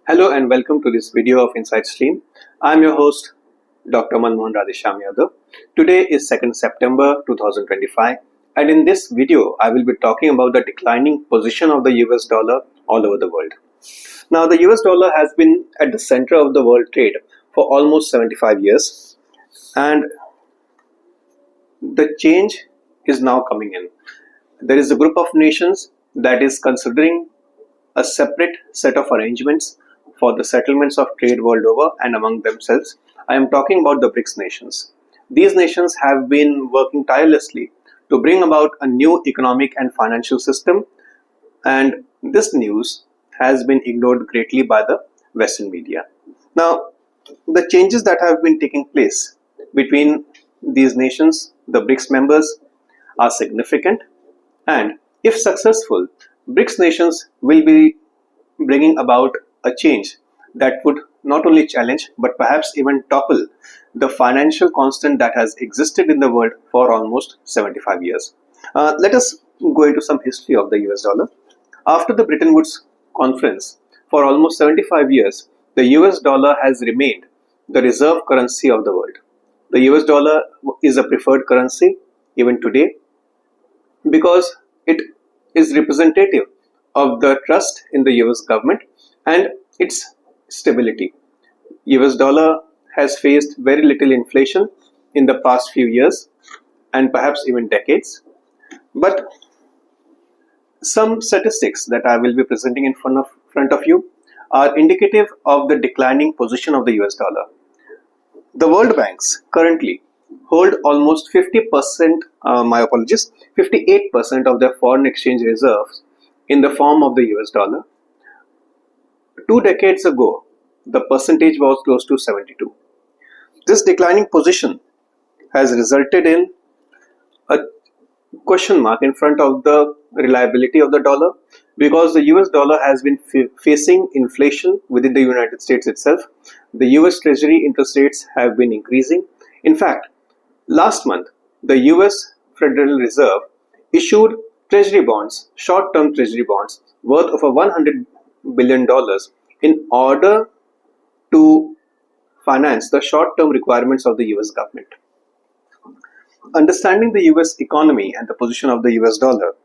Hello and welcome to this video of Insight Stream. I'm your host, Dr. Manmohan Radhesham Yadav. Today is 2nd September 2025, and in this video, I will be talking about the declining position of the US dollar all over the world. Now, the US dollar has been at the center of the world trade for almost 75 years, and the change is now coming in. There is a group of nations that is considering a separate set of arrangements for the settlements of trade world over and among themselves. I am talking about the BRICS nations. These nations have been working tirelessly to bring about a new economic and financial system, and this news has been ignored greatly by the Western media. Now, the changes that have been taking place between these nations, the BRICS members, are significant, and if successful, BRICS nations will be bringing about a change that would not only challenge but perhaps even topple the financial constant that has existed in the world for almost 75 years. Let us go into some history of the US dollar. After the Bretton Woods conference, for almost 75 years, the US dollar has remained the reserve currency of the world. The US dollar is a preferred currency even today because it is representative of the trust in the US government and its stability. US dollar has faced very little inflation in the past few years and perhaps even decades. But some statistics that I will be presenting in front of you are indicative of the declining position of the US dollar. The world banks currently hold almost 50%, 58% of their foreign exchange reserves in the form of the US dollar. 2 decades ago, the percentage was close to 72. This declining position has resulted in a question mark in front of the reliability of the dollar because the US dollar has been facing inflation within the United States itself. The US Treasury interest rates have been increasing. In fact, last month, the US Federal Reserve issued treasury bonds, short-term treasury bonds, worth of $100 billion in order to finance the short-term requirements of the US government. Understanding the US economy and the position of the US dollar,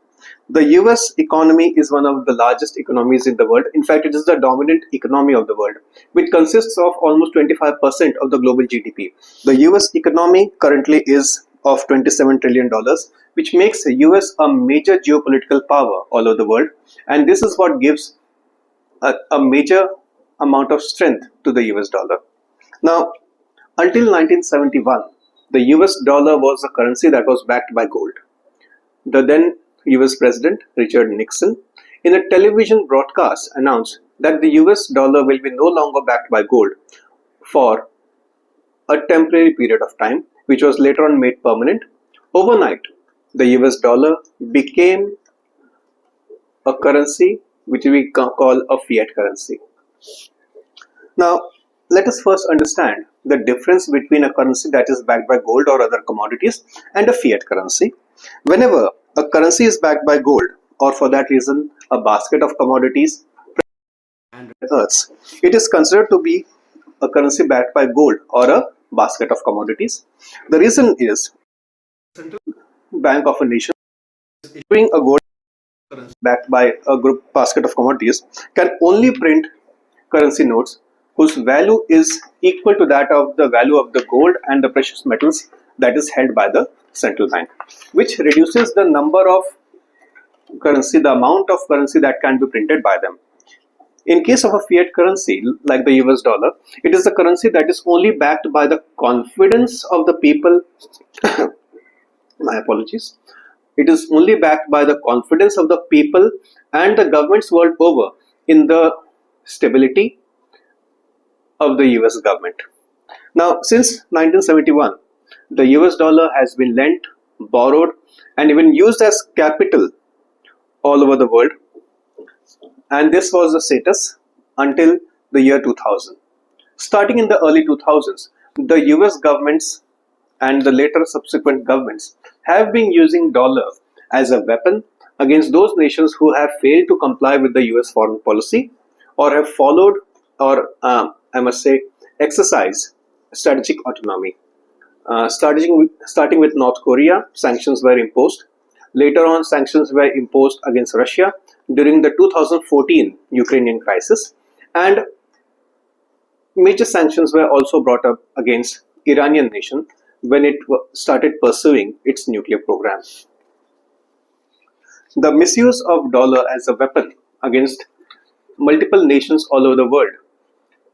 the US economy is one of the largest economies in the world. In fact, it is the dominant economy of the world, which consists of almost 25% of the global GDP. The US economy currently is of $27 trillion, which makes the US a major geopolitical power all over the world. And this is what gives a major amount of strength to the US dollar. Now, until 1971, the US dollar was a currency that was backed by gold. The then US President, Richard Nixon, in a television broadcast announced that the US dollar will be no longer backed by gold for a temporary period of time, which was later on made permanent. Overnight, the US dollar became a currency which we call a fiat currency. Now, let us first understand the difference between a currency that is backed by gold or other commodities and a fiat currency. Whenever a currency is backed by gold, or for that reason a basket of commodities and earths, it is considered to be a currency backed by gold or a basket of commodities. The reason is the central bank of a nation issuing a gold currency backed by a group basket of commodities can only print currency notes whose value is equal to that of the value of the gold and the precious metals that is held by the central bank, which reduces the number of currency, the amount of currency that can be printed by them. In case of a fiat currency like the US dollar, it is the currency that is only backed by the confidence of the people. My apologies. It is only backed by the confidence of the people and the governments world over in the stability of the US government. Now, since 1971, the US dollar has been lent, borrowed, and even used as capital all over the world. And this was the status until the year 2000. Starting in the early 2000s, the US governments and the later subsequent governments have been using dollar as a weapon against those nations who have failed to comply with the US foreign policy or have followed or I must say, exercise strategic autonomy. Starting with North Korea, sanctions were imposed. Later on, sanctions were imposed against Russia during the 2014 Ukrainian crisis, and major sanctions were also brought up against Iranian nation when it started pursuing its nuclear program. The misuse of dollar as a weapon against multiple nations all over the world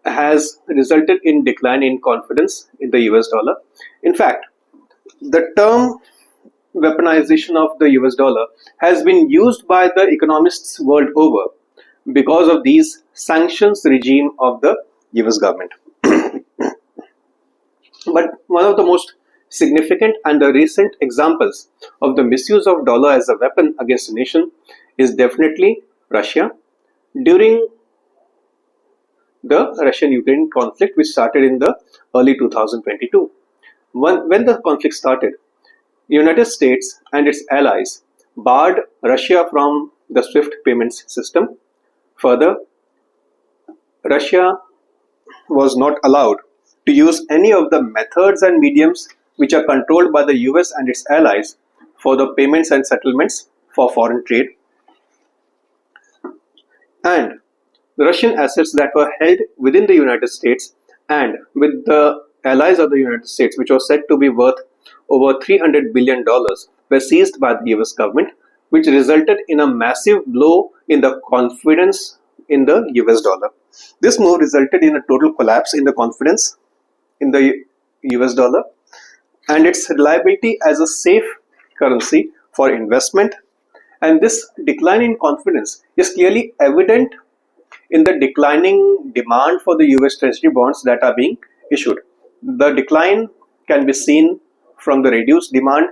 has resulted in decline in confidence in the US dollar. In fact, the term weaponization of the US dollar has been used by the economists world over because of these sanctions regime of the US government. But one of the most significant and the recent examples of the misuse of dollar as a weapon against a nation is definitely Russia during the Russian-Ukraine conflict, which started in the early 2022. When the conflict started, the United States and its allies barred Russia from the SWIFT payments system. Further, Russia was not allowed to use any of the methods and mediums which are controlled by the US and its allies for the payments and settlements for foreign trade. And the Russian assets that were held within the United States and with the allies of the United States, which was said to be worth over $300 billion, were seized by the US government, which resulted in a massive blow in the confidence in the US dollar. This move resulted in a total collapse in the confidence in the US dollar and its reliability as a safe currency for investment. And this decline in confidence is clearly evident in the declining demand for the US Treasury bonds that are being issued. The decline can be seen from the reduced demand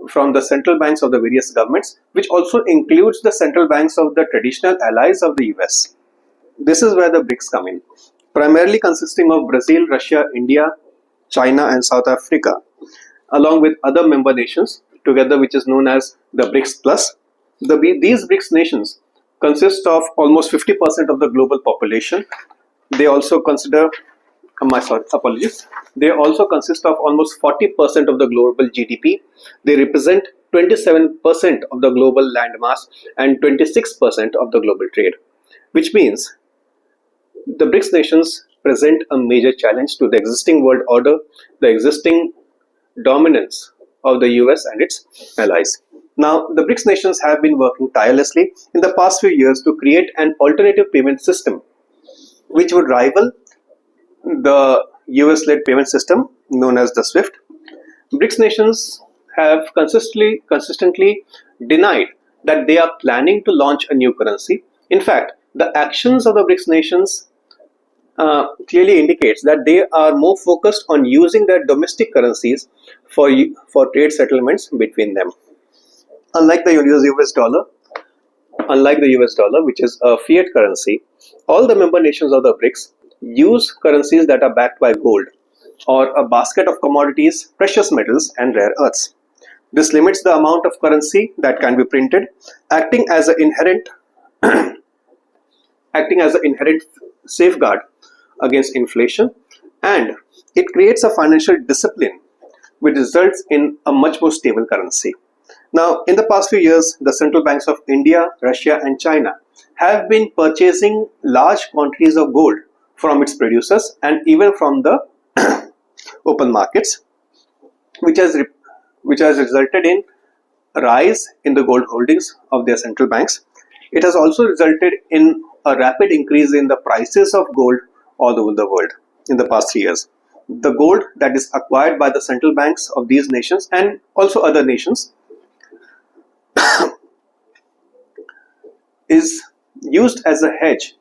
from the central banks of the various governments, which also includes the central banks of the traditional allies of the US. This is where the BRICS come in, primarily consisting of Brazil, Russia, India, China and South Africa, along with other member nations together, which is known as the BRICS Plus. These BRICS nations consist of almost 50% of the global population. They also consider, They also consist of almost 40% of the global GDP. They represent 27% of the global landmass and 26% of the global trade, which means the BRICS nations present a major challenge to the existing world order, the existing dominance of the US and its allies. Now, the BRICS nations have been working tirelessly in the past few years to create an alternative payment system which would rival the US-led payment system known as the SWIFT. BRICS nations have consistently denied that they are planning to launch a new currency. In fact, the actions of the BRICS nations clearly indicates that they are more focused on using their domestic currencies for trade settlements between them. Unlike the US dollar, which is a fiat currency, all the member nations of the BRICS use currencies that are backed by gold or a basket of commodities, precious metals and rare earths. This limits the amount of currency that can be printed, acting as an inherent safeguard against inflation, and it creates a financial discipline which results in a much more stable currency. Now, in the past few years, the central banks of India, Russia and China have been purchasing large quantities of gold from its producers and even from the open markets, which has resulted in a rise in the gold holdings of their central banks. It has also resulted in a rapid increase in the prices of gold all over the world in the past 3 years. The gold that is acquired by the central banks of these nations and also other nations is used as a hedge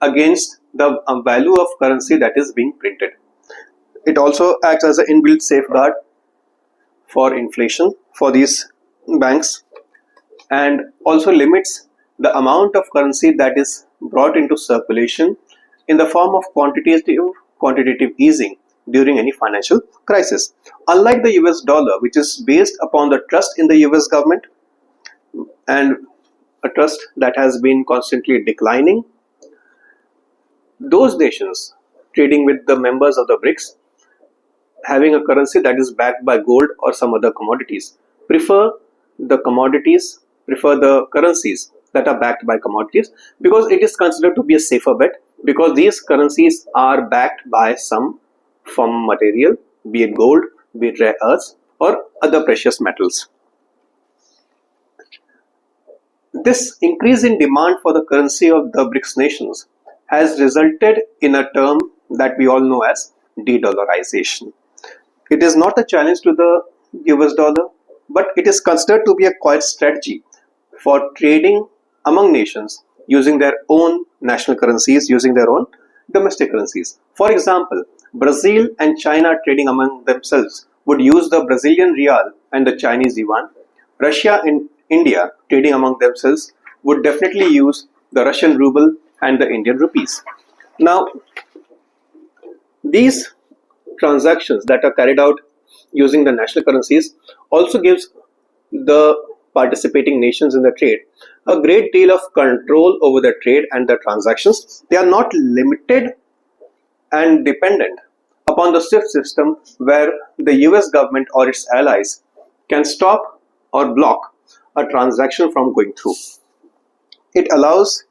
against the value of currency that is being printed. It also acts as an inbuilt safeguard for inflation for these banks and also limits the amount of currency that is brought into circulation in the form of quantitative easing during any financial crisis. Unlike the US dollar, which is based upon the trust in the US government and a trust that has been constantly declining, those nations trading with the members of the BRICS having a currency that is backed by gold or some other commodities prefer the currencies that are backed by commodities, because it is considered to be a safer bet, because these currencies are backed by some form material, be it gold, be it rare earths or other precious metals. This increase in demand for the currency of the BRICS nations has resulted in a term that we all know as de-dollarization. It is not a challenge to the US dollar, but it is considered to be a quiet strategy for trading among nations using their own national currencies, using their own domestic currencies. For example, Brazil and China trading among themselves would use the Brazilian real and the Chinese yuan. Russia and India trading among themselves would definitely use the Russian ruble and the Indian rupees. Now, these transactions that are carried out using the national currencies also gives the participating nations in the trade a great deal of control over the trade and the transactions. They are not limited and dependent upon the SWIFT system, where the US government or its allies can stop or block a transaction from going through. It allows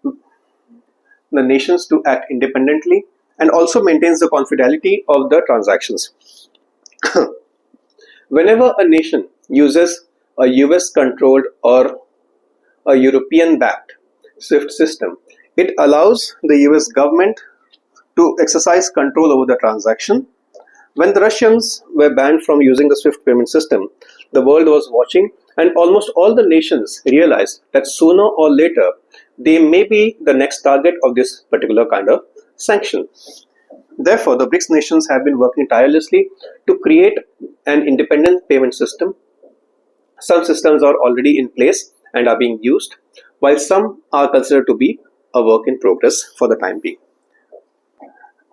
the nations to act independently and also maintains the confidentiality of the transactions. Whenever a nation uses a US controlled or a European backed SWIFT system, it allows the US government to exercise control over the transaction. When the Russians were banned from using the SWIFT payment system, the world was watching, and almost all the nations realized that sooner or later they may be the next target of this particular kind of sanction. Therefore, the BRICS nations have been working tirelessly to create an independent payment system. Some systems are already in place and are being used, while some are considered to be a work in progress for the time being.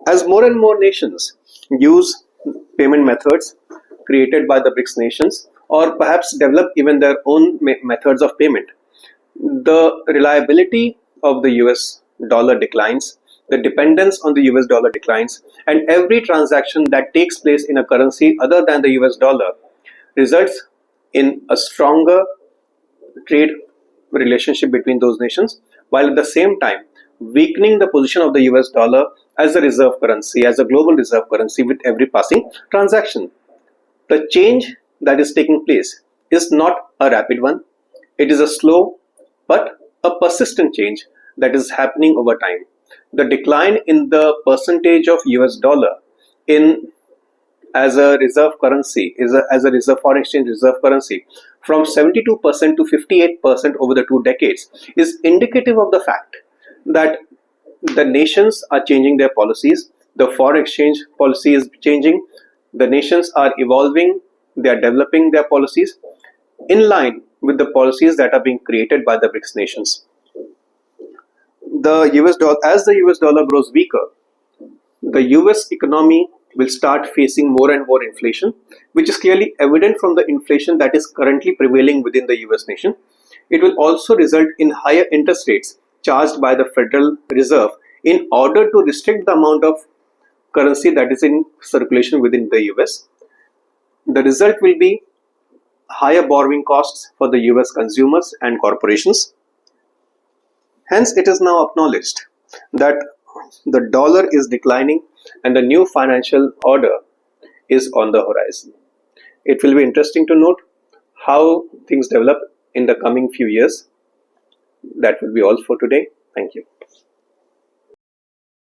As more and more nations use payment methods created by the BRICS nations, or perhaps develop even their own methods of payment, the reliability of the US dollar declines, the dependence on the US dollar declines, and every transaction that takes place in a currency other than the US dollar results in a stronger trade relationship between those nations, while at the same time weakening the position of the US dollar as a reserve currency, as a global reserve currency with every passing transaction. The change that is taking place is not a rapid one. It is a slow but a persistent change that is happening over time. The decline in the percentage of US dollar in as a reserve currency, as a reserve foreign exchange reserve currency, from 72% to 58% over the 2 decades is indicative of the fact that the nations are changing their policies, the foreign exchange policy is changing, the nations are evolving, they are developing their policies in line with the policies that are being created by the BRICS nations. As the US dollar grows weaker, the US economy will start facing more and more inflation, which is clearly evident from the inflation that is currently prevailing within the US nation. It will also result in higher interest rates charged by the Federal Reserve in order to restrict the amount of currency that is in circulation within the US. The result will be higher borrowing costs for the US consumers and corporations. Hence, it is now acknowledged that the dollar is declining and the new financial order is on the horizon. It will be interesting to note how things develop in the coming few years. That will be all for today. Thank you.